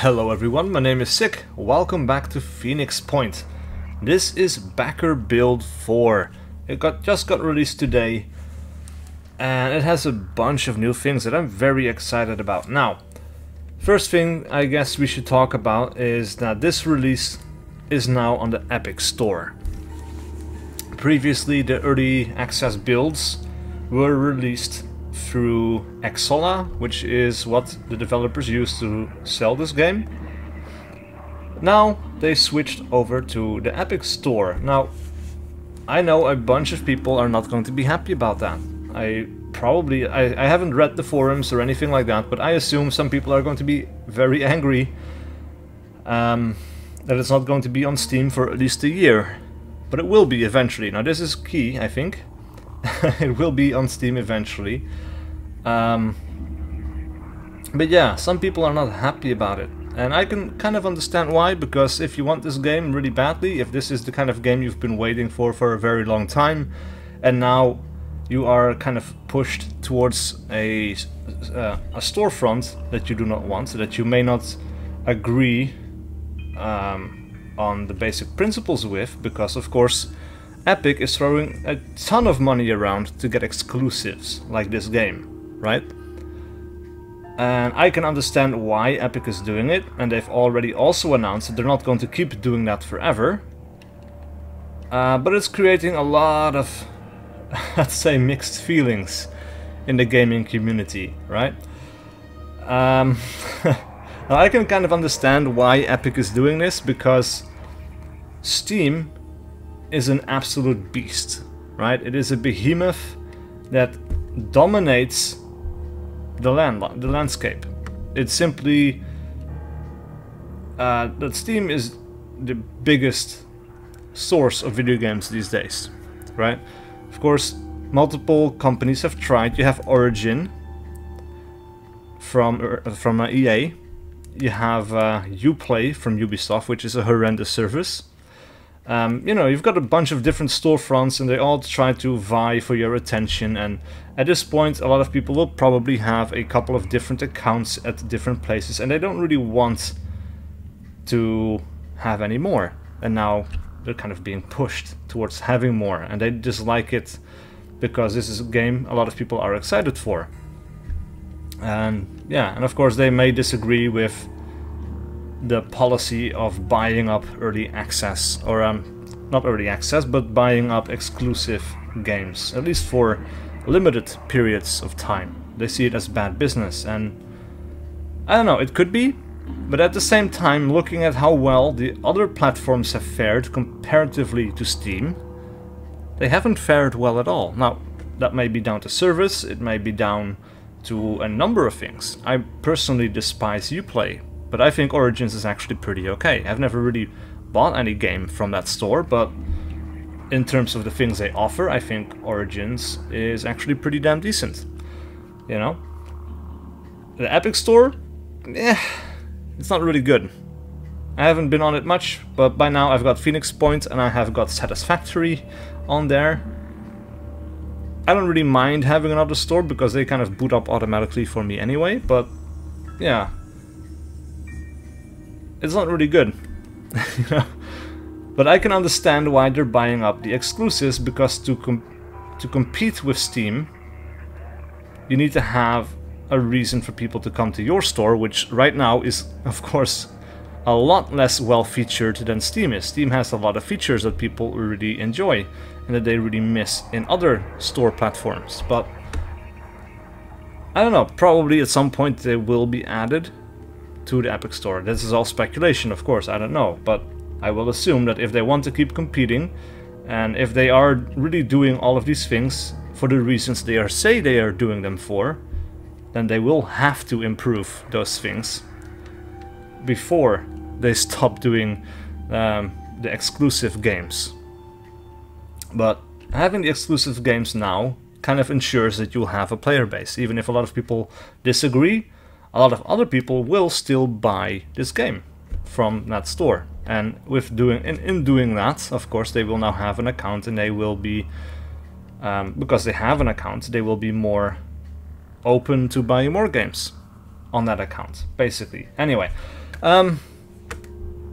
Hello everyone, my name is SiC. Welcome back to Phoenix Point. This is BACKER Build 4. It just got released today, and it has a bunch of new things that I'm very excited about. Now, first thing I guess we should talk about is that this release is now on the Epic Store. Previously, the early access builds were released through Xsolla, which is what the developers use to sell this game. Now they switched over to the Epic Store. Now, I know a bunch of people are not going to be happy about that. I haven't read the forums or anything like that, but I assume some people are going to be very angry that it's not going to be on Steam for at least a year. But it will be eventually. Now this is key, I think. It will be on Steam eventually. But yeah, some people are not happy about it. And I can kind of understand why, because if you want this game really badly, if this is the kind of game you've been waiting for a very long time, and now you are kind of pushed towards a storefront that you do not want, so that you may not agree on the basic principles with, because of course Epic is throwing a ton of money around to get exclusives like this game, right? And I can understand why Epic is doing it, and they've already also announced that they're not going to keep doing that forever. But it's creating a lot of, let's say, mixed feelings in the gaming community, right? Now I can kind of understand why Epic is doing this, because Steam is an absolute beast, right? It is a behemoth that dominates the landscape. It's simply that Steam is the biggest source of video games these days, right? Of course, multiple companies have tried. You have Origin from EA. You have Uplay from Ubisoft, which is a horrendous service. You know, you've got a bunch of different storefronts, and they all try to vie for your attention, and at this point a lot of people will probably have a couple of different accounts at different places, and they don't really want to have any more, and now they're kind of being pushed towards having more, and they dislike it because this is a game a lot of people are excited for. And yeah, and of course they may disagree with the policy of buying up early access, or not early access, but buying up exclusive games, at least for limited periods of time. They see it as bad business, and I don't know, it could be, but at the same time, looking at how well the other platforms have fared comparatively to Steam, they haven't fared well at all. Now, that may be down to service, it may be down to a number of things. I personally despise Uplay, but I think Origins is actually pretty okay. I've never really bought any game from that store, but in terms of the things they offer, I think Origins is actually pretty damn decent. You know? The Epic Store? It's not really good. I haven't been on it much, but by now I've got Phoenix Point and I have got Satisfactory on there. I don't really mind having another store because they kind of boot up automatically for me anyway, but yeah. It's not really good, you know? But I can understand why they're buying up the exclusives, because to compete with Steam, you need to have a reason for people to come to your store, which right now is, of course, a lot less well featured than Steam is. Steam has a lot of features that people really enjoy and that they really miss in other store platforms. But I don't know, probably at some point they will be added to the Epic Store. This is all speculation, of course, I don't know, but I will assume that if they want to keep competing, and if they are really doing all of these things for the reasons they say they are doing them for, then they will have to improve those things before they stop doing the exclusive games. But having the exclusive games now kind of ensures that you'll have a player base. Even if a lot of people disagree, a lot of other people will still buy this game from that store. And in doing that, of course, they will now have an account, and they will be, because they have an account, they will be more open to buying more games on that account, basically. Anyway,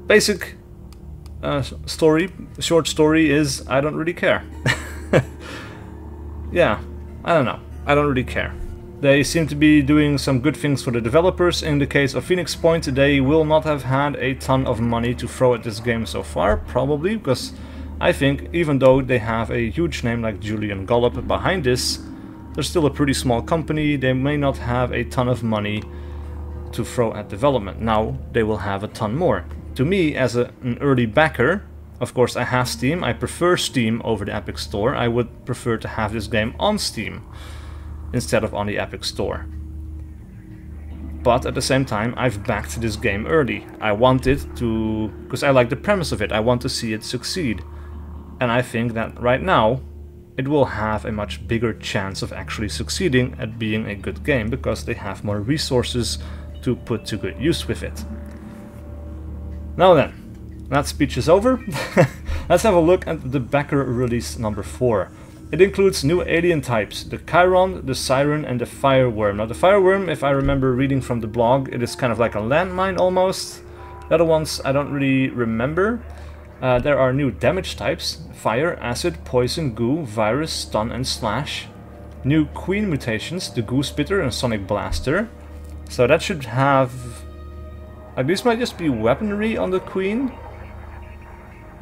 Basic short story is I don't really care. Yeah, I don't know. I don't really care. They seem to be doing some good things for the developers. In the case of Phoenix Point, they will not have had a ton of money to throw at this game so far, probably, because I think even though they have a huge name like Julian Gollop behind this, they're still a pretty small company. They may not have a ton of money to throw at development. Now they will have a ton more. To me, as an early backer, of course I have Steam. I prefer Steam over the Epic Store. I would prefer to have this game on Steam instead of on the Epic Store. But at the same time, I've backed this game early. I want it to, because I like the premise of it. I want to see it succeed. And I think that right now, it will have a much bigger chance of actually succeeding at being a good game, because they have more resources to put to good use with it. Now then, that speech is over. Let's have a look at the backer release number 4. It includes new alien types, the Chiron, the Siren and the Fireworm. Now the Fireworm, if I remember reading from the blog, it is kind of like a landmine almost. The other ones I don't really remember. There are new damage types, fire, acid, poison, goo, virus, stun and slash. New queen mutations, the Goo Spitter and Sonic Blaster. So that should have... like, this might just be weaponry on the queen.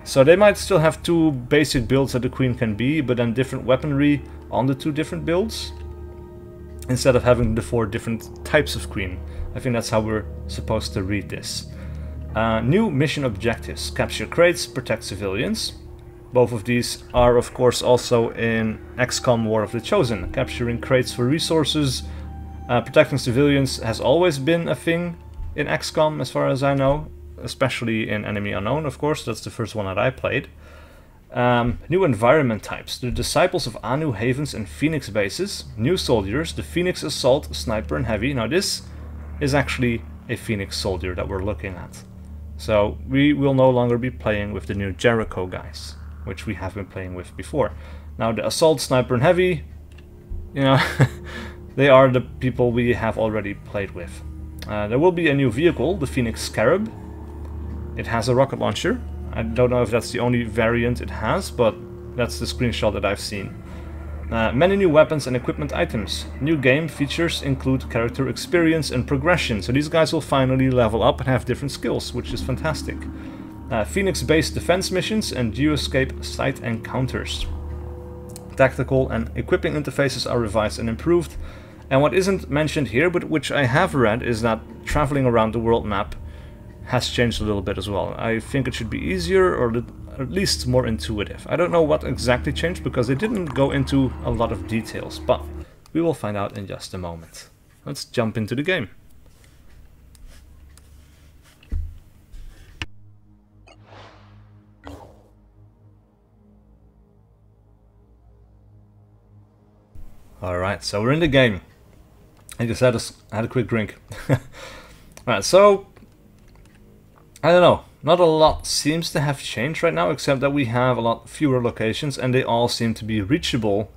So they might still have 2 basic builds that the queen can be, but then different weaponry on the 2 different builds, instead of having the 4 different types of queen. I think that's how we're supposed to read this. New mission objectives: capture crates, protect civilians. Both of these are of course also in XCOM War of the Chosen. Capturing crates for resources, protecting civilians has always been a thing in XCOM as far as I know. Especially in Enemy Unknown, of course, that's the first one that I played. New environment types: the Disciples of Anu Havens and Phoenix bases. New soldiers: the Phoenix Assault, Sniper and Heavy. Now this is actually a Phoenix soldier that we're looking at. So we will no longer be playing with the new Jericho guys, which we have been playing with before. Now the Assault, Sniper and Heavy, you know, they are the people we have already played with. There will be a new vehicle, the Phoenix Scarab. It has a rocket launcher. I don't know if that's the only variant it has, but that's the screenshot that I've seen. Many new weapons and equipment items. New game features include character experience and progression, so these guys will finally level up and have different skills, which is fantastic. Phoenix-based defense missions and geoscape site encounters. Tactical and equipping interfaces are revised and improved. And what isn't mentioned here, but which I have read, is that traveling around the world map has changed a little bit as well. I think it should be easier, or at least more intuitive. I don't know what exactly changed because they didn't go into a lot of details, but we will find out in just a moment. Let's jump into the game. Alright, so we're in the game. I just had a quick drink. Alright, so I don't know, not a lot seems to have changed right now, except that we have a lot fewer locations and they all seem to be reachable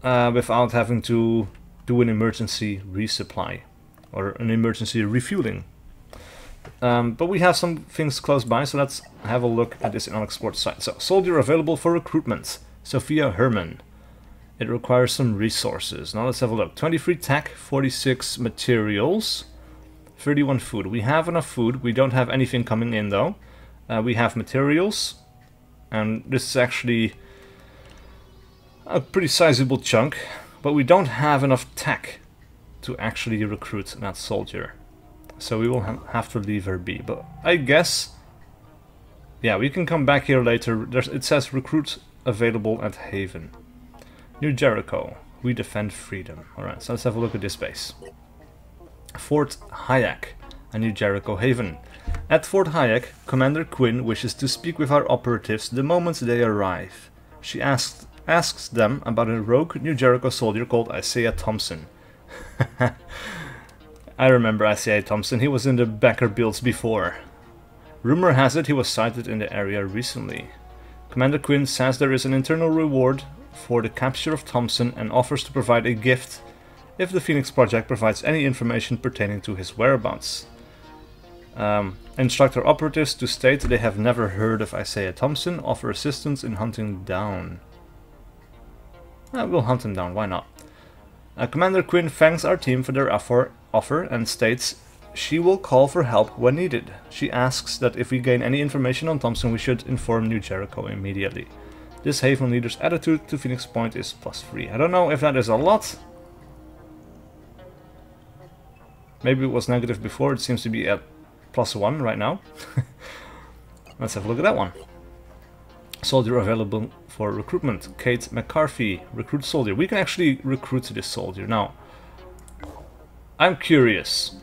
without having to do an emergency resupply or an emergency refueling. But we have some things close by, so let's have a look at this unexplored site. So, soldier available for recruitment, Sophia Herman. It requires some resources. Now let's have a look. 23 tech, 46 materials, 31 food. We have enough food. We don't have anything coming in though. We have materials, and this is actually a pretty sizable chunk, but we don't have enough tech to actually recruit that soldier. So we will have to leave her be. But I guess, yeah, we can come back here later. It says recruit available at Haven. New Jericho. We defend freedom. Alright, so let's have a look at this base. Fort Hayek, a New Jericho Haven. At Fort Hayek, Commander Quinn wishes to speak with our operatives the moment they arrive. She asks them about a rogue New Jericho soldier called Isaiah Thompson. I remember Isaiah Thompson, he was in the BACKER builds before. Rumor has it he was sighted in the area recently. Commander Quinn says there is an internal reward for the capture of Thompson and offers to provide a gift if the Phoenix Project provides any information pertaining to his whereabouts. Instruct our operatives to state they have never heard of Isaiah Thompson, offer assistance in hunting down. We'll hunt him down, why not? Commander Quinn thanks our team for their offer and states she will call for help when needed. She asks that if we gain any information on Thompson, we should inform New Jericho immediately. This Haven leader's attitude to Phoenix Point is +3. I don't know if that is a lot. Maybe it was negative before, it seems to be at +1 right now. Let's have a look at that one. Soldier available for recruitment. Kate McCarthy, recruit soldier. We can actually recruit this soldier. Now, I'm curious,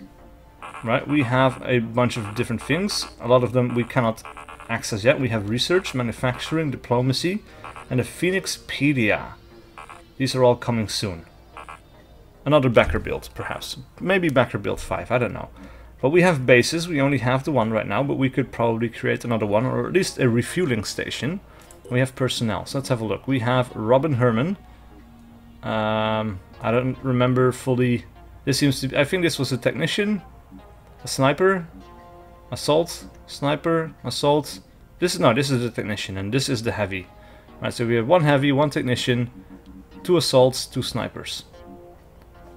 right? We have a bunch of different things. A lot of them we cannot access yet. We have research, manufacturing, diplomacy, and a Phoenixpedia. These are all coming soon. Another backer build, perhaps. Maybe backer build 5, I don't know. But we have bases, we only have the one right now, but we could probably create another one, or at least a refueling station. We have personnel, so let's have a look. We have Robin Herman. I don't remember fully. This seems to be, I think this was a technician, a sniper, assault, sniper, assault. This is the technician, and this is the heavy. Right, so we have 1 heavy, 1 technician, 2 assaults, 2 snipers.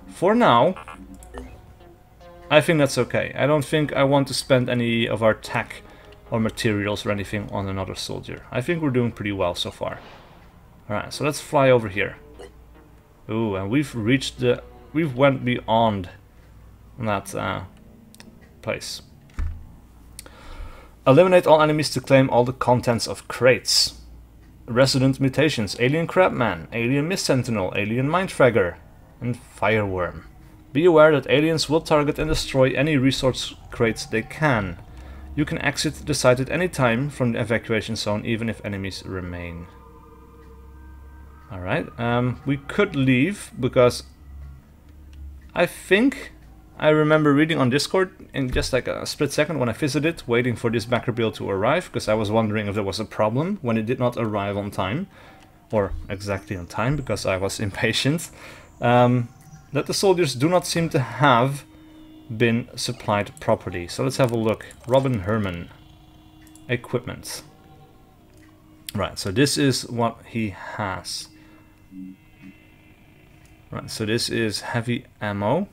For now, I think that's okay. I don't think I want to spend any of our tech or materials or anything on another soldier. I think we're doing pretty well so far. Alright, so let's fly over here. Ooh, and we've went beyond that place. Eliminate all enemies to claim all the contents of crates. Resident mutations, alien crabman, alien mist sentinel, alien mindfragger, and fireworm. Be aware that aliens will target and destroy any resource crates they can. You can exit the site at any time from the evacuation zone, even if enemies remain. Alright, we could leave, because I think I remember reading on Discord in just like a split second when I visited, waiting for this backer build to arrive, because I was wondering if there was a problem when it did not arrive on time, or exactly on time, because I was impatient, that the soldiers do not seem to have been supplied properly. So let's have a look. Robin Herman. Equipment. Right, so this is what he has. Right, so this is heavy ammo.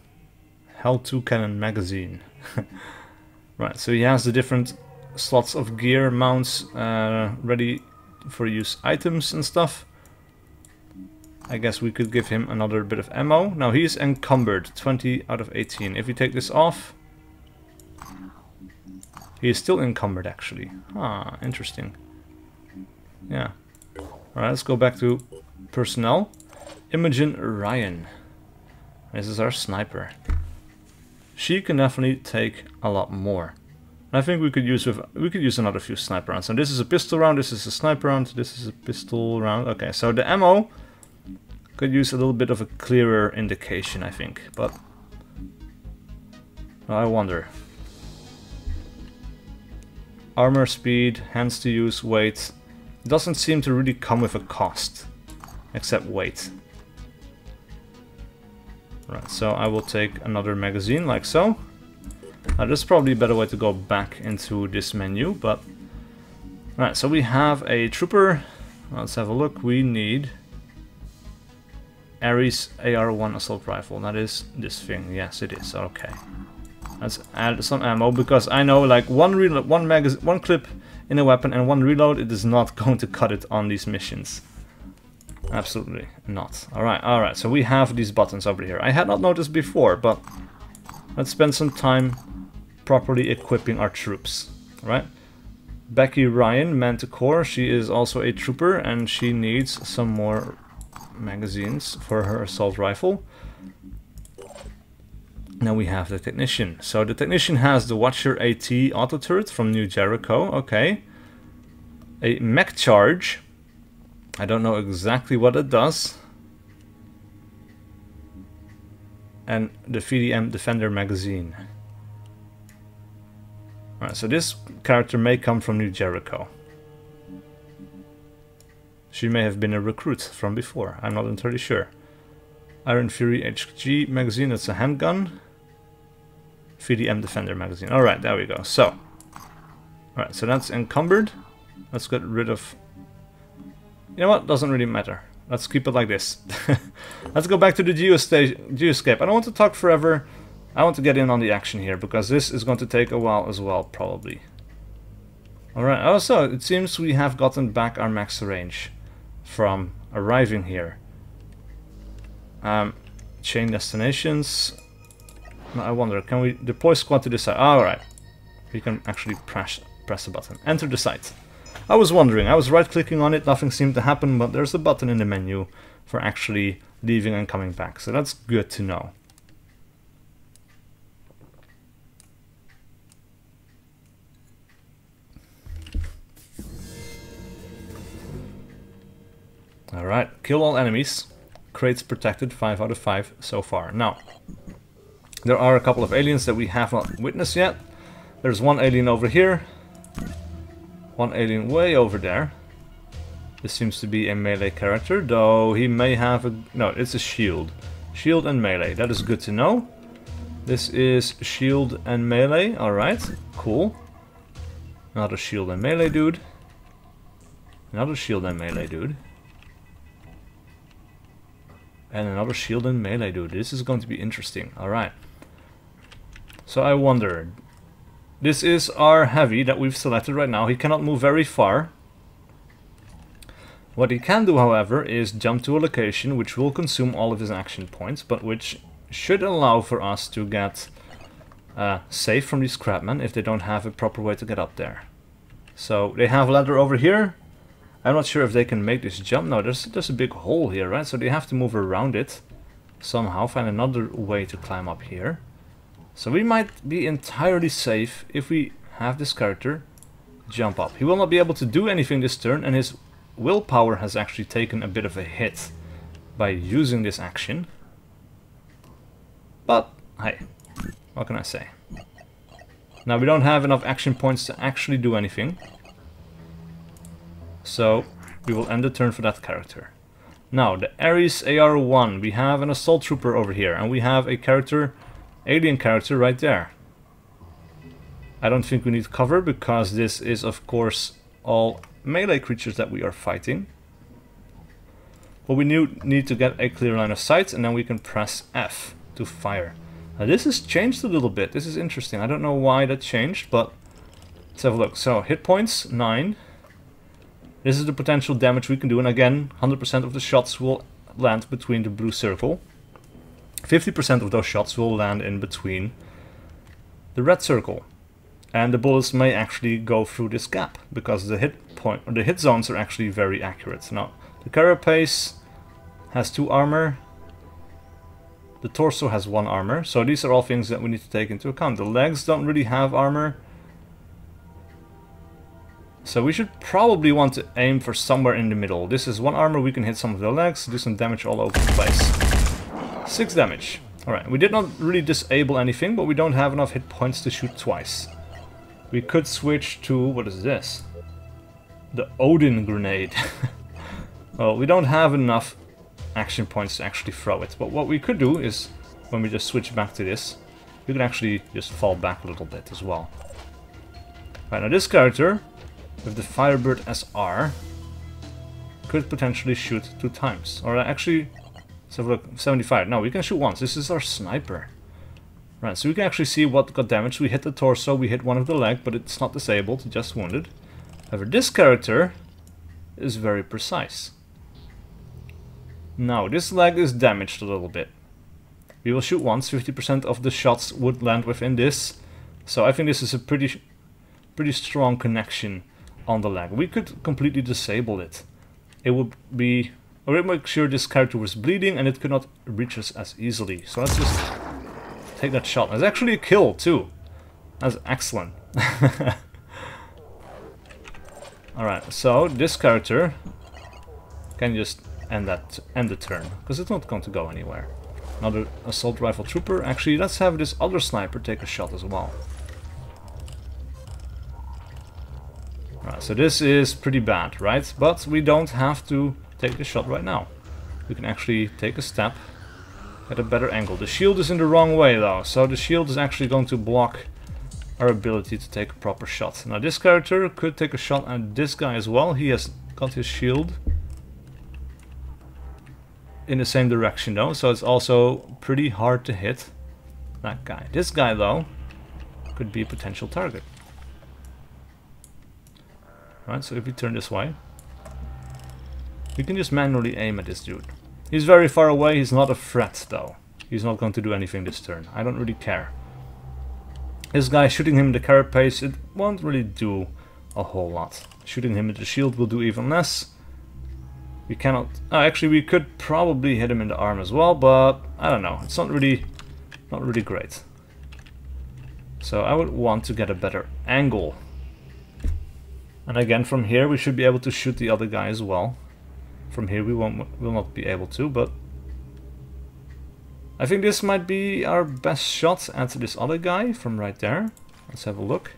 Hell 2 cannon magazine. Right, so he has the different slots of gear, mounts, ready for use items and stuff. I guess we could give him another bit of ammo. Now he's encumbered, 20 out of 18. If we take this off, he is still encumbered actually. Ah, interesting. Yeah. Alright, let's go back to personnel. Imogen Ryan. This is our sniper. She can definitely take a lot more. I think we could use another few sniper rounds. And this is a pistol round, this is a sniper round, this is a pistol round. Okay, so the ammo could use a little bit of a clearer indication, I think, but I wonder. Armor, speed, hands to use, weight. Doesn't seem to really come with a cost, except weight. Right, so I will take another magazine, like so. There's probably a better way to go back into this menu, but... Alright, so we have a trooper. Let's have a look. We need... Ares AR-1 assault rifle. That is this thing. Yes, it is. Okay. Let's add some ammo, because I know like one clip in a weapon and 1 reload, it is not going to cut it on these missions. Absolutely not. Alright, so we have these buttons over here. I had not noticed before, but let's spend some time properly equipping our troops. Alright. Becky Ryan, Manticore, she is also a trooper and she needs some more magazines for her assault rifle. Now we have the technician. So the technician has the Watcher AT auto turret from New Jericho. Okay. A mech charge. I don't know exactly what it does. And the VDM Defender magazine. Alright, so this character may come from New Jericho. She may have been a recruit from before, I'm not entirely sure. Iron Fury HG magazine, that's a handgun. VDM Defender magazine. Alright, there we go. So, alright, so that's encumbered. Let's get rid of... You know what? Doesn't really matter. Let's keep it like this. Let's go back to the geoscape. I don't want to talk forever. I want to get in on the action here, because this is going to take a while as well, probably. Alright, also, it seems we have gotten back our max range from arriving here. Chain destinations. Now I wonder, can we deploy squad to this side? Alright. We can actually press the button. Enter the site. I was wondering, I was right clicking on it, nothing seemed to happen, but there's a button in the menu for actually leaving and coming back. So that's good to know. Alright, kill all enemies. Crates protected, 5 out of 5 so far. Now, there are a couple of aliens that we have not witnessed yet. There's one alien over here. One alien way over there. This seems to be a melee character, though he may have a... No, it's a shield. Shield and melee, that is good to know. This is shield and melee, alright, cool. Another shield and melee dude. Another shield and melee dude. And another shield and melee dude. This is going to be interesting, alright. So I wonder... This is our heavy that we've selected right now. He cannot move very far. What he can do, however, is jump to a location which will consume all of his action points, but which should allow for us to get safe from these crabmen if they don't have a proper way to get up there. So they have a ladder over here. I'm not sure if they can make this jump. No, there's a big hole here, right? So they have to move around it somehow, find another way to climb up here. So we might be entirely safe if we have this character jump up. He will not be able to do anything this turn, and his willpower has actually taken a bit of a hit by using this action. But, hey, what can I say? Now we don't have enough action points to actually do anything. So we will end the turn for that character. Now, the Ares AR-1. We have an assault trooper over here, and we have a character... alien character right there. I don't think we need cover because this is of course all melee creatures that we are fighting. But we need to get a clear line of sight, and then we can press F to fire. Now this has changed a little bit. This is interesting. I don't know why that changed, but let's have a look. So hit points 9. This is the potential damage we can do, and again 100% of the shots will land between the blue circle. 50% of those shots will land in between the red circle, and the bullets may actually go through this gap because the hit zones are actually very accurate. Now, the carapace has 2 armor, the torso has 1 armor, so these are all things that we need to take into account. The legs don't really have armor, so we should probably want to aim for somewhere in the middle. This is 1 armor, we can hit some of the legs, do some damage all over the place. 6 damage. Alright, we did not really disable anything, but we don't have enough hit points to shoot twice. We could switch to... what is this? The Odin grenade. Well, we don't have enough action points to actually throw it. But what we could do is, when we just switch back to this, you can actually just fall back a little bit as well. Right, now this character, with the Firebird SR, could potentially shoot 2 times. Or actually... let's have a look, 75. No, we can shoot once. This is our sniper. Right, so we can actually see what got damaged. We hit the torso, we hit one of the leg, but it's not disabled, just wounded. However, this character is very precise. Now, this leg is damaged a little bit. We will shoot once, 50% of the shots would land within this. So I think this is a pretty strong connection on the leg. We could completely disable it. It would be... or we'll make sure this character was bleeding and it could not reach us as easily. So let's just take that shot. There's actually a kill too. That's excellent. Alright, so this character can just end the turn, because it's not going to go anywhere. Another assault rifle trooper. Actually, let's have this other sniper take a shot as well. Alright, so this is pretty bad, right? But we don't have to take the shot right now. We can actually take a step Get a better angle. The shield is in the wrong way though, so the shield is actually going to block our ability to take a proper shot. Now this character could take a shot at this guy as well. He has got his shield in the same direction though, so it's also pretty hard to hit that guy. This guy though could be a potential target. Right, so if we turn this way, we can just manually aim at this dude. He's very far away, he's not a threat though. He's not going to do anything this turn. I don't really care. This guy, shooting him in the carapace, it won't really do a whole lot. Shooting him in the shield will do even less. We cannot... actually, we could probably hit him in the arm as well, but I don't know. It's not really great. So I would want to get a better angle. And again, from here we should be able to shoot the other guy as well. From here we will not be able to, but I think this might be our best shot at this other guy from right there. Let's have a look.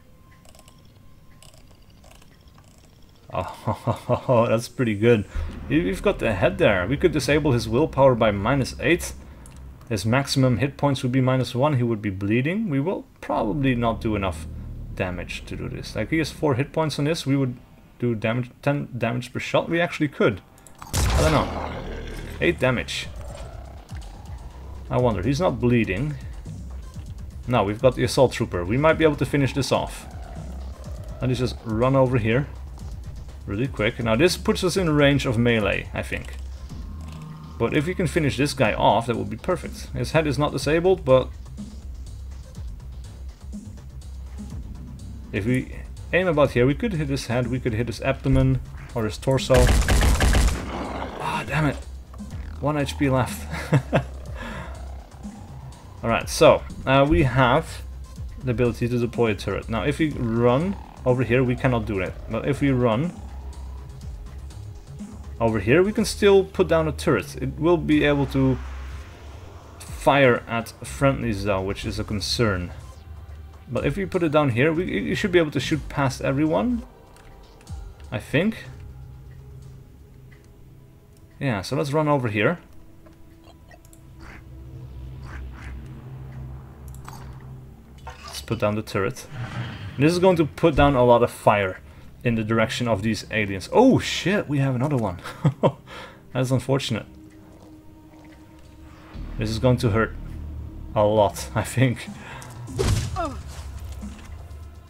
Oh, that's pretty good. We've got the head there. We could disable his willpower by -8. His maximum hit points would be -1. He would be bleeding. We will probably not do enough damage to do this. Like, he has 4 hit points on this. We would do damage, 10 damage per shot. We actually could. I don't know. 8 damage. I wonder, he's not bleeding. No, we've got the assault trooper. We might be able to finish this off. And let's just run over here really quick. Now this puts us in range of melee, I think. But if we can finish this guy off, that would be perfect. His head is not disabled, but if we aim about here, we could hit his head, we could hit his abdomen or his torso. Ah, damn it. 1 HP left. Alright, so we have the ability to deploy a turret. Now if we run over here, we cannot do that. But if we run over here, we can still put down a turret. It will be able to fire at friendlies though, which is a concern. But if we put it down here, you should be able to shoot past everyone, I think. Yeah, so let's run over here. Let's put down the turret. And this is going to put down a lot of fire in the direction of these aliens. Oh shit, we have another one. That's unfortunate. This is going to hurt a lot, I think.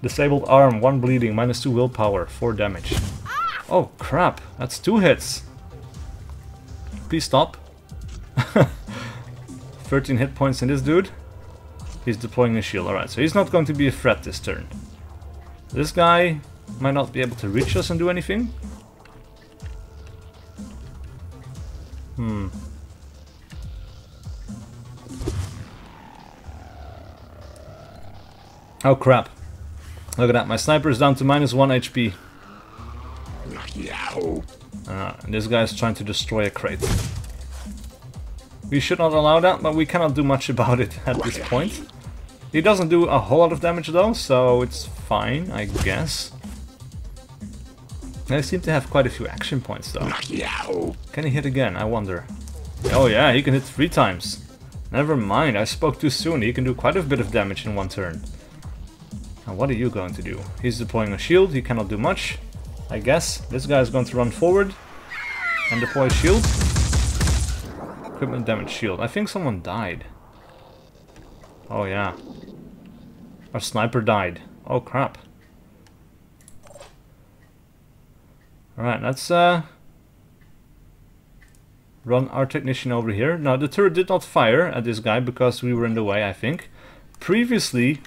Disabled arm, 1 bleeding, -2 willpower, 4 damage. Oh crap, that's 2 hits. Please stop. 13 hit points in this dude. He's deploying a shield. Alright, so he's not going to be a threat this turn. This guy might not be able to reach us and do anything. Oh crap. Look at that, my sniper is down to -1 HP. And this guy is trying to destroy a crate. We should not allow that, but we cannot do much about it at this point. He doesn't do a whole lot of damage though, so it's fine, I guess. They seem to have quite a few action points though. Can he hit again? I wonder. Oh yeah, he can hit 3 times. Never mind, I spoke too soon. He can do quite a bit of damage in 1 turn. Now what are you going to do? He's deploying a shield, he cannot do much, I guess. This guy is going to run forward and deploy a shield. Equipment damage shield. I think someone died. Oh yeah. Our sniper died. Oh crap. Alright, let's run our technician over here. Now the turret did not fire at this guy because we were in the way, I think. Previously,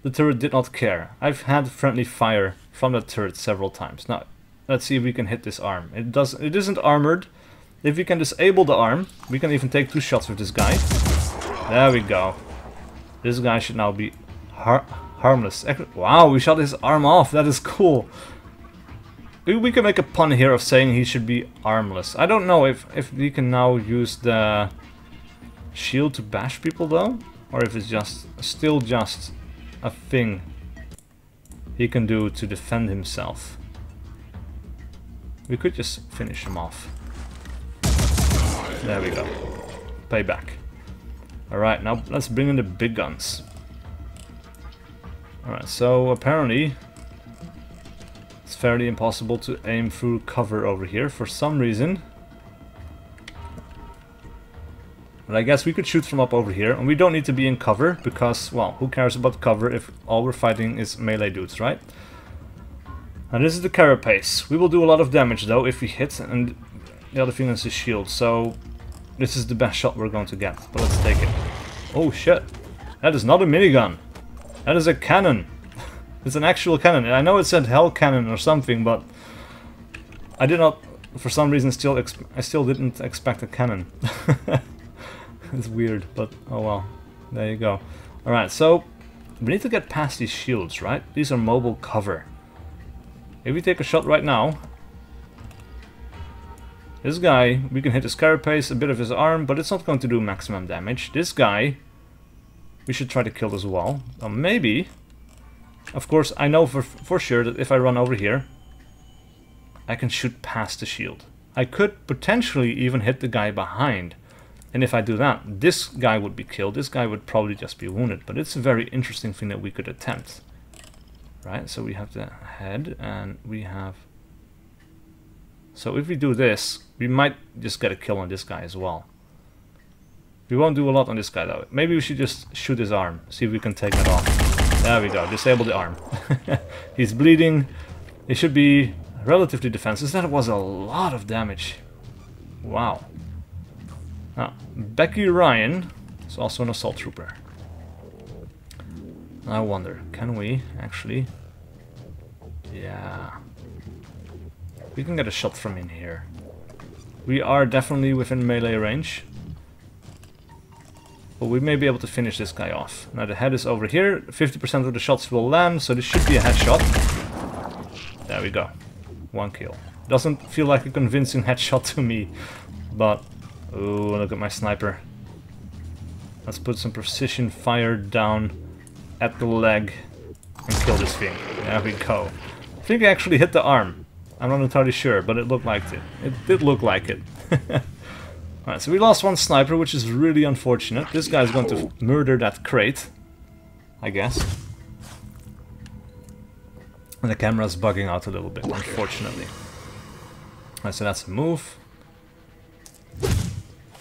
the turret did not care. I've had friendly fire from the turret several times. Now, let's see if we can hit this arm. It isn't armored. If we can disable the arm, we can even take 2 shots with this guy. There we go. This guy should now be harmless. Wow, we shot his arm off. That is cool. We can make a pun here of saying he should be armless. I don't know if we can now use the shield to bash people though, or if it's still just a thing he can do to defend himself. We could just finish him off. There we go. Payback. Alright, now let's bring in the big guns. Alright, so apparently it's fairly impossible to aim through cover over here for some reason. But I guess we could shoot from up over here, and we don't need to be in cover because, well, who cares about cover if all we're fighting is melee dudes, right? And this is the carapace. We will do a lot of damage though if we hit, and the other thing is his shield, so this is the best shot we're going to get, but let's take it. Oh shit, that is not a minigun. That is a cannon. It's an actual cannon. I know it said hell cannon or something, but I did not, for some reason, I still didn't expect a cannon. It's weird, but oh well. There you go. Alright, so we need to get past these shields, right? These are mobile cover. If we take a shot right now, this guy, we can hit his carapace, a bit of his arm, but it's not going to do maximum damage. This guy, we should try to kill as well. Or maybe, of course, I know for sure that if I run over here, I can shoot past the shield. I could potentially even hit the guy behind. And if I do that, this guy would be killed. This guy would probably just be wounded. But it's a very interesting thing that we could attempt. Right, so we have the head and we have... So if we do this, we might just get a kill on this guy as well. We won't do a lot on this guy though. Maybe we should just shoot his arm. See if we can take it off. There we go, disable the arm. He's bleeding. He should be relatively defenseless. That was a lot of damage. Wow. Now, Becky Ryan is also an assault trooper. I wonder, can we actually... Yeah. We can get a shot from in here. We are definitely within melee range. But we may be able to finish this guy off. Now the head is over here. 50% of the shots will land, so this should be a headshot. There we go. One kill. Doesn't feel like a convincing headshot to me, but... Ooh, look at my sniper. Let's put some precision fire down at the leg and kill this thing. There we go. I think I actually hit the arm. I'm not entirely sure, but it looked like it. It did look like it. Alright, so we lost one sniper, which is really unfortunate. This guy's going to murder that crate, I guess. And the camera's bugging out a little bit, unfortunately. Alright, so that's a move.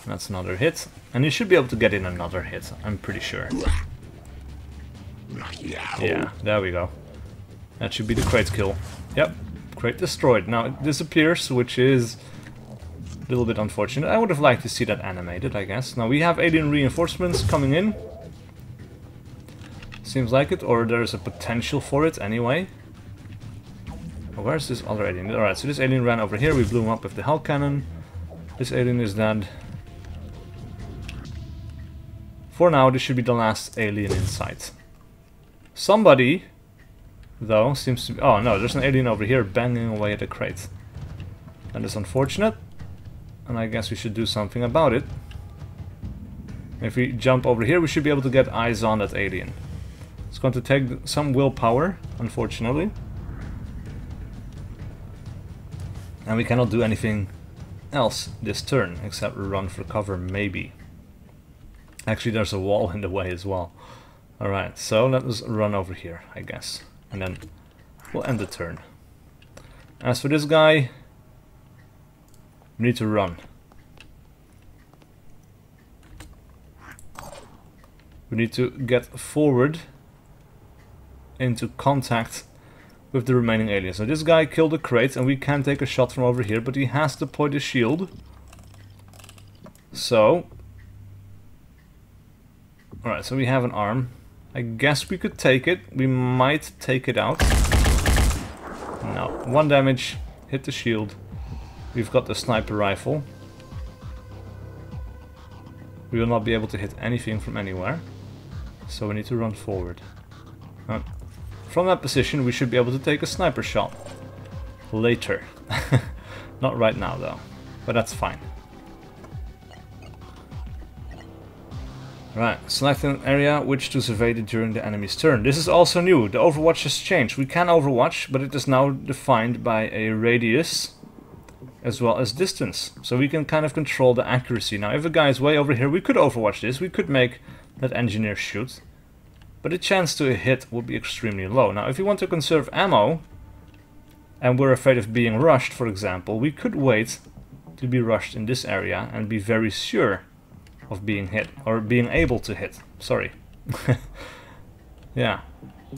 That's another hit. And you should be able to get in another hit, I'm pretty sure. Yeah, there we go. That should be the crate kill. Yep, crate destroyed. Now it disappears, which is a little bit unfortunate. I would have liked to see that animated, I guess. Now we have alien reinforcements coming in. Seems like it, or there's a potential for it anyway. Where's this other alien? Alright, so this alien ran over here. We blew him up with the hell cannon. This alien is dead. For now, this should be the last alien in sight. Somebody, though, seems to be... Oh no, there's an alien over here banging away at a crate. That is unfortunate. And I guess we should do something about it. If we jump over here, we should be able to get eyes on that alien. It's going to take some willpower, unfortunately. And we cannot do anything else this turn, except run for cover, maybe. Actually, there's a wall in the way as well. Alright, so let us run over here, I guess. And then we'll end the turn. As for this guy, we need to run. We need to get forward into contact with the remaining aliens. So this guy killed a crate and we can take a shot from over here, but he has deployed his shield. So... Alright, so we have an arm. I guess we could take it. We might take it out. No. 1 damage. Hit the shield. We've got the sniper rifle. We will not be able to hit anything from anywhere. So we need to run forward. From that position we should be able to take a sniper shot. Later. Not right now though. But that's fine. Right, select an area which to survey during the enemy's turn. This is also new. The Overwatch has changed. We can Overwatch, but it is now defined by a radius as well as distance. So we can kind of control the accuracy. Now if a guy is way over here, we could overwatch this. We could make that engineer shoot. But the chance to hit would be extremely low. Now if we want to conserve ammo, and we're afraid of being rushed, for example, we could wait to be rushed in this area and be very sure of being hit, or being able to hit. Sorry. Yeah.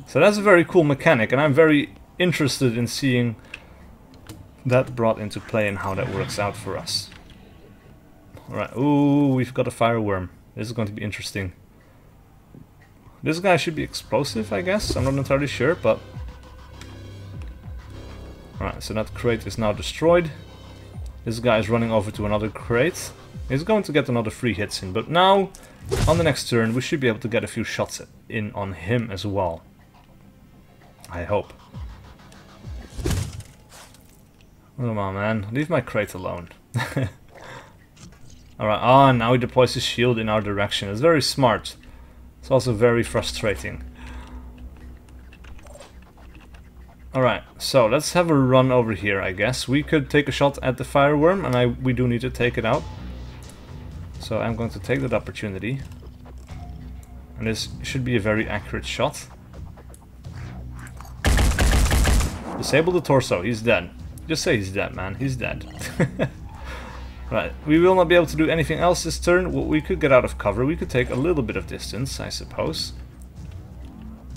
So that's a very cool mechanic, and I'm very interested in seeing that brought into play and how that works out for us. Alright, ooh, we've got a fireworm. This is going to be interesting. This guy should be explosive, I guess. I'm not entirely sure, but... Alright, so that crate is now destroyed. This guy is running over to another crate. He's going to get another 3 hits in, but now, on the next turn, we should be able to get a few shots in on him as well. I hope. Come on, man. Leave my crate alone. Alright, ah, now he deploys his shield in our direction. It's very smart. It's also very frustrating. Alright, so let's have a run over here, I guess. We could take a shot at the fireworm, and we do need to take it out. So I'm going to take that opportunity. And this should be a very accurate shot. Disable the torso, he's dead. Just say he's dead, man, he's dead. Right, we will not be able to do anything else this turn. Well, we could get out of cover, we could take a little bit of distance, I suppose.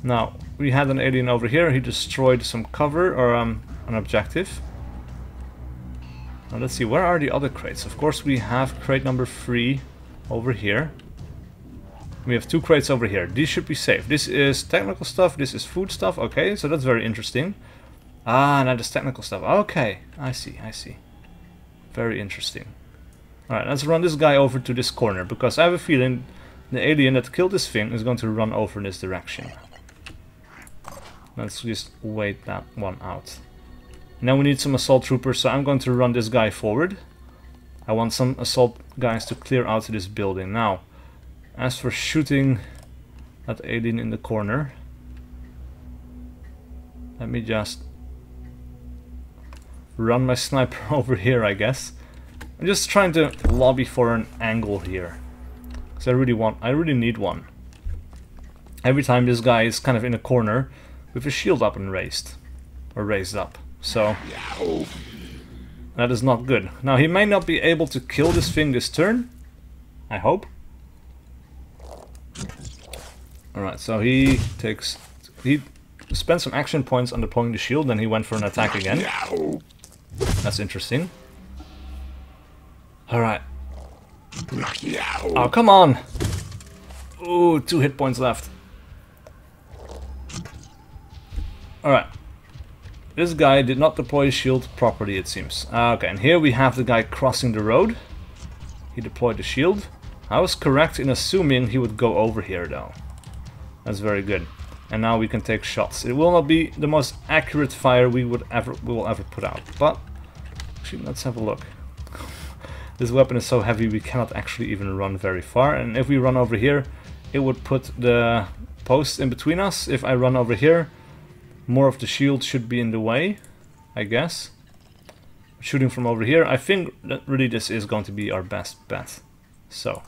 Now, we had an alien over here, he destroyed some cover, or an objective. Now let's see, where are the other crates? Of course we have crate number 3 over here. We have 2 crates over here, these should be safe. This is technical stuff, this is food stuff, okay, so that's very interesting. Ah, now this technical stuff, okay, I see, I see. Very interesting. Alright, let's run this guy over to this corner, because I have a feeling the alien that killed this thing is going to run over in this direction. Let's just wait that one out. Now we need some assault troopers, so I'm going to run this guy forward. I want some assault guys to clear out to this building. Now, as for shooting that alien in the corner, let me just run my sniper over here, I guess. I'm just trying to lobby for an angle here, because I really need one. Every time this guy is kind of in a corner with his shield up and raised, or raised up. So that is not good. Now he may not be able to kill this thing this turn, I hope. Alright, so he spent some action points on deploying the shield, then he went for an attack again. That's interesting. Alright. Oh, come on! Ooh, 2 hit points left. Alright. This guy did not deploy his shield properly, it seems. Okay, and here we have the guy crossing the road. He deployed the shield. I was correct in assuming he would go over here, though. That's very good. And now we can take shots. It will not be the most accurate fire we will ever put out, but actually, let's have a look. This weapon is so heavy we cannot actually even run very far, and if we run over here, it would put the post in between us. If I run over here, more of the shield should be in the way, I guess. Shooting from over here, I think that really this is going to be our best bet. So,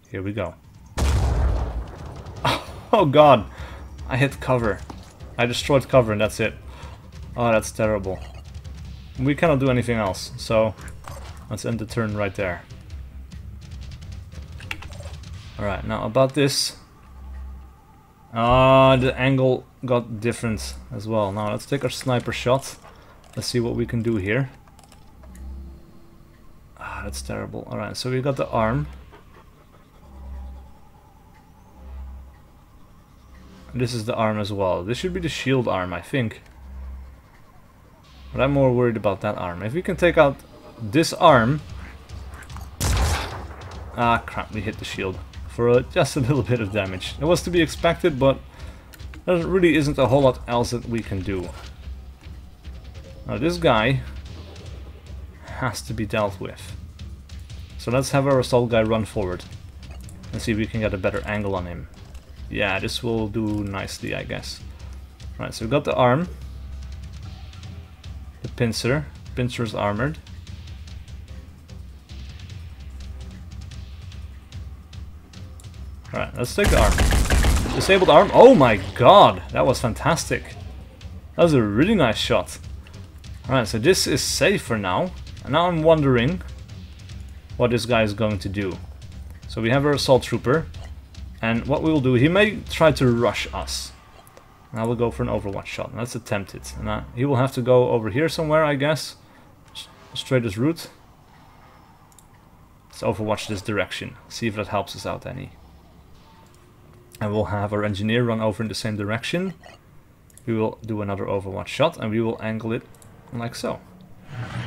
here we go. Oh god, I hit cover. I destroyed cover and that's it. Oh, that's terrible. We cannot do anything else, so let's end the turn right there. Alright, now about this. The angle got different as well. Now let's take our sniper shot. Let's see what we can do here. Ah, that's terrible. Alright, so we got the arm. This is the arm as well. This should be the shield arm, I think. But I'm more worried about that arm. If we can take out this arm... Ah, crap, we hit the shield. For just a little bit of damage. It was to be expected, but there really isn't a whole lot else that we can do. Now this guy has to be dealt with. So let's have our assault guy run forward and see if we can get a better angle on him. Yeah, this will do nicely, I guess. Right, so we got the arm, the pincer, Pincer's armored. Alright, let's take the arm. Disabled arm. Oh my god, that was fantastic. That was a really nice shot. Alright, so this is safe for now. And now I'm wondering what this guy is going to do. So we have our assault trooper. And what we will do, he may try to rush us. And I will go for an overwatch shot. Let's attempt it. And he will have to go over here somewhere, I guess. Straightest route. Let's overwatch this direction. See if that helps us out any. And we'll have our engineer run over in the same direction. We will do another overwatch shot and we will angle it like so.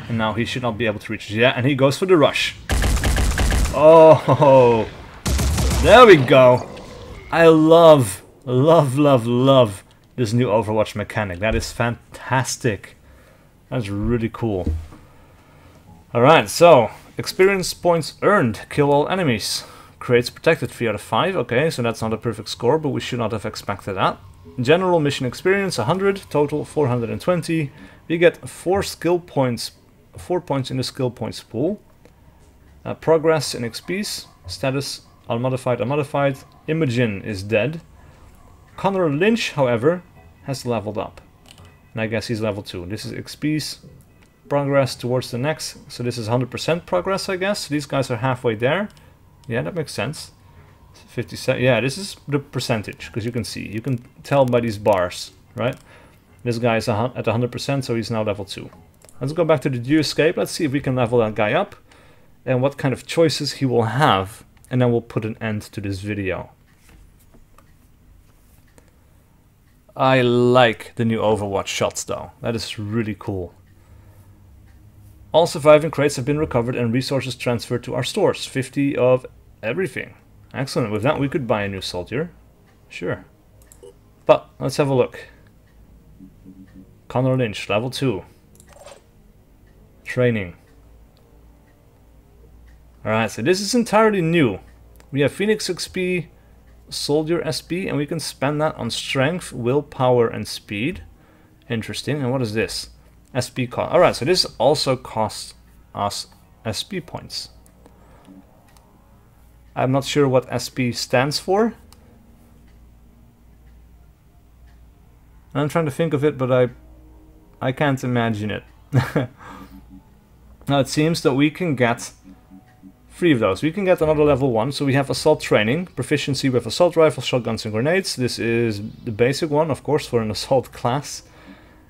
And now he should not be able to reach. Yeah, and he goes for the rush. Oh, there we go. I love this new Overwatch mechanic. That is fantastic. That's really cool. Alright, so experience points earned. Kill all enemies. Creates protected 3 out of 5. Okay, so that's not a perfect score, but we should not have expected that. General mission experience 100, total 420. We get 4 skill points, 4 points in the skill points pool. Progress in XPs, status unmodified, unmodified. Imogen is dead. Connor Lynch, however, has leveled up. And I guess he's level 2. This is XPs, progress towards the next. So this is 100% progress, I guess. These guys are halfway there. Yeah, that makes sense. 57. Yeah, this is the percentage, because you can see. You can tell by these bars, right? This guy is at 100%, so he's now level 2. Let's go back to the Due Escape. Let's see if we can level that guy up. And what kind of choices he will have. And then we'll put an end to this video. I like the new Overwatch shots, though. That is really cool. All surviving crates have been recovered and resources transferred to our stores. 50 of everything. Excellent. With that, we could buy a new soldier. Sure. But let's have a look. Connor Lynch, level 2. Training. Alright, so this is entirely new. We have Phoenix XP, Soldier SP, and we can spend that on strength, willpower, and speed. Interesting. And what is this? SP cost. Alright, so this also costs us SP points. I'm not sure what SP stands for. I'm trying to think of it, but I can't imagine it. Now it seems that we can get 3 of those. We can get another level 1, so we have assault training, proficiency with assault rifles, shotguns and grenades. This is the basic one, of course, for an assault class.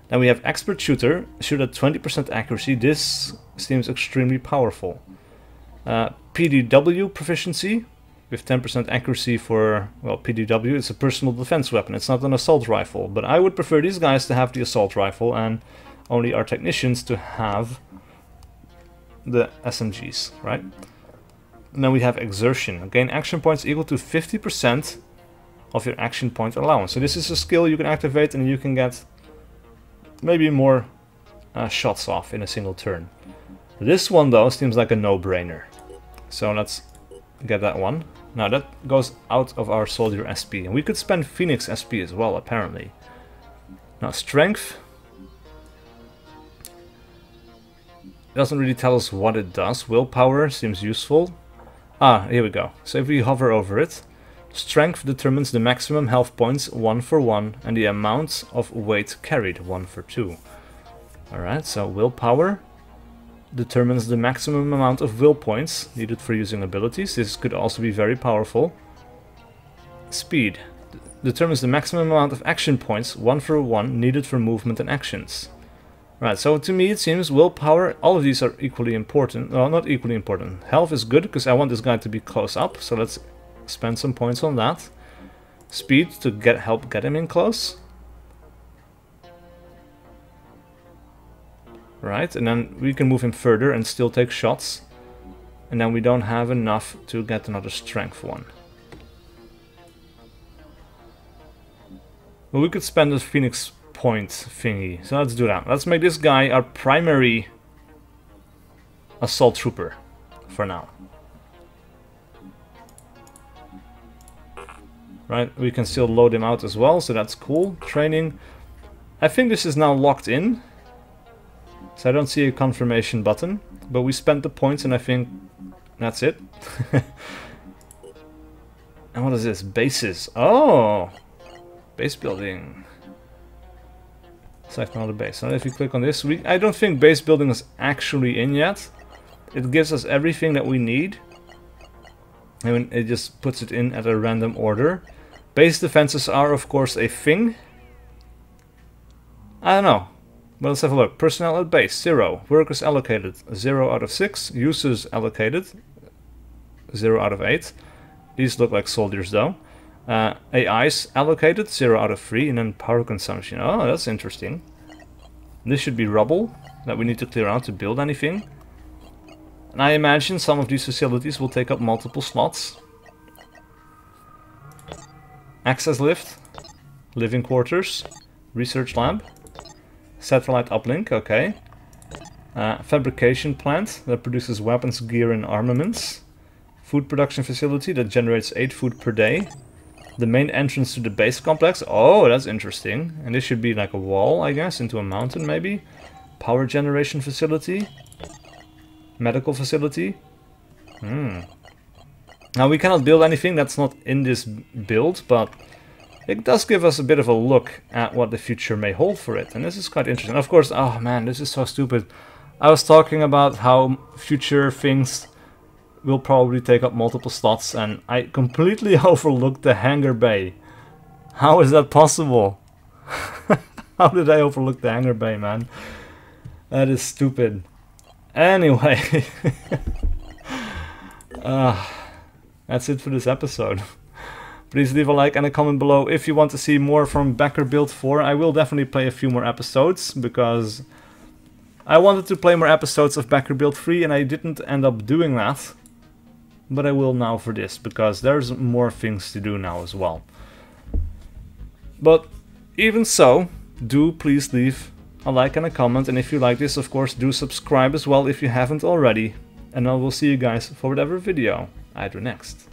Then we have expert shooter, shoot at 20% accuracy. This seems extremely powerful. PDW proficiency with 10% accuracy for, well, PDW. It's a personal defense weapon. It's not an assault rifle, but I would prefer these guys to have the assault rifle and only our technicians to have the SMGs, right? And then we have exertion. Gain action points equal to 50% of your action point allowance. So this is a skill you can activate and you can get maybe more shots off in a single turn. This one though seems like a no-brainer. So let's get that one. Now that goes out of our soldier SP. And we could spend Phoenix SP as well, apparently. Now strength. Doesn't really tell us what it does. Willpower seems useful. Ah, here we go. So if we hover over it, strength determines the maximum health points 1 for 1 and the amount of weight carried 1 for 2. Alright, so willpower determines the maximum amount of will points needed for using abilities. This could also be very powerful. Speed determines the maximum amount of action points 1 for 1 needed for movement and actions. Right, so to me it seems willpower, all of these are equally important. Well, not equally important. Health is good because I want this guy to be close up, so let's spend some points on that. Speed to help get him in close. Right, and then we can move him further and still take shots. And then we don't have enough to get another strength one. Well, we could spend a Phoenix point thingy. So let's do that. Let's make this guy our primary assault trooper for now. Right, we can still load him out as well, so that's cool. Training. I think this is now locked in. So I don't see a confirmation button, but we spent the points and I think that's it. And what is this? Bases. Oh! Base building. Select another base. So if you click on this, I don't think base building is actually in yet. It gives us everything that we need. And it just puts it in at a random order. Base defenses are of course a thing. I don't know. But let's have a look. Personnel at base, 0. Workers allocated, 0 out of 6. Users allocated, 0 out of 8. These look like soldiers though. AIs allocated, 0 out of 3. And then power consumption. Oh, that's interesting. This should be rubble that we need to clear out to build anything. And I imagine some of these facilities will take up multiple slots. Access lift, living quarters, research lab, satellite uplink, okay. Fabrication plant that produces weapons, gear and armaments. Food production facility that generates 8 food per day. The main entrance to the base complex, oh that's interesting. And this should be like a wall, I guess, into a mountain maybe. Power generation facility. Medical facility. Now we cannot build anything that's not in this build, but it does give us a bit of a look at what the future may hold for it. And this is quite interesting. Of course, oh man, this is so stupid. I was talking about how future things will probably take up multiple slots, and I completely overlooked the hangar bay. How is that possible? How did I overlook the hangar bay, man? That is stupid. Anyway, that's it for this episode. Please leave a like and a comment below if you want to see more from Backer Build 4. I will definitely play a few more episodes, because I wanted to play more episodes of Backer Build 3 and I didn't end up doing that. But I will now for this, because there's more things to do now as well. But even so, do please leave a like and a comment, and if you like this, of course, do subscribe as well if you haven't already. And I will see you guys for whatever video I do next.